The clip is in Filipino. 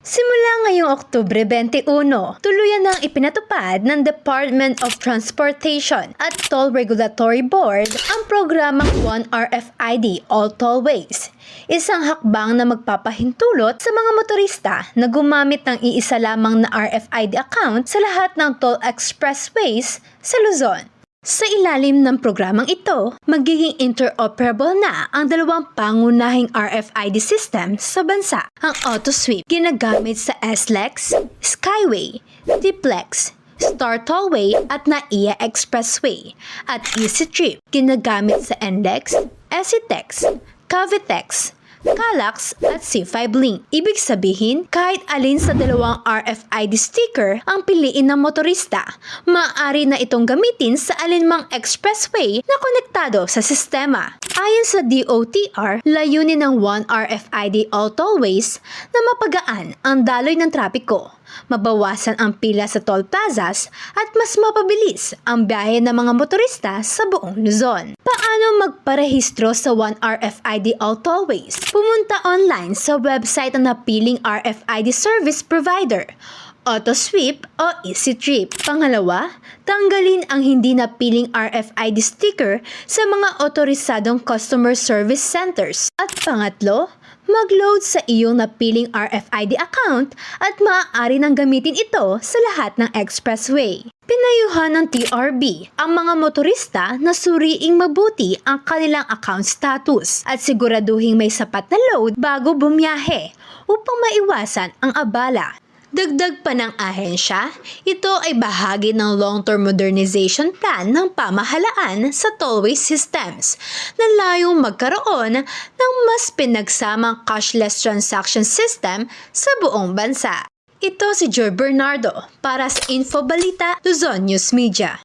Simula ngayong Oktubre 21, tuluyan nang ipinatupad ng Department of Transportation at Toll Regulatory Board ang programang One RFID All Tollways. Isang hakbang na magpapahintulot sa mga motorista na gumamit ng iisa lamang na RFID account sa lahat ng toll expressways sa Luzon. Sa ilalim ng programang ito, magiging interoperable na ang dalawang pangunahing RFID system sa bansa. Ang AutoSweep ginagamit sa SLEX, Skyway, Diplex, Star Tollway at NAIA Expressway, at EasyTrip ginagamit sa NLEX, EasyTex, Cavitex, Calax at C5 Link. Ibig sabihin, kahit alin sa dalawang RFID sticker ang piliin ng motorista, maaari na itong gamitin sa alinmang expressway na konektado sa sistema. Ayon sa DOTR, layunin ng One RFID All Tollways na mapagaan ang daloy ng trapiko, mabawasan ang pila sa toll plazas at mas mapabilis ang biyahe ng mga motorista sa buong Luzon. Paano magparehistro sa One RFID All Tollways? Pumunta online sa website ng napiling RFID service provider, AutoSweep o EasyTrip. Pangalawa, tanggalin ang hindi napiling RFID sticker sa mga otorisadong customer service centers. At pangatlo, mag-load sa iyong napiling RFID account at maaari nang gamitin ito sa lahat ng expressway. Pinayuhan ng TRB ang mga motorista na suriing mabuti ang kanilang account status at siguraduhin may sapat na load bago bumiyahe upang maiwasan ang abala. Dagdag pa ng ahensya, ito ay bahagi ng long-term modernization plan ng pamahalaan sa tollway systems na layong magkaroon ng mas pinagsamang cashless transaction system sa buong bansa. Ito si Joy Bernardo para sa Infobalita Luzon News Media.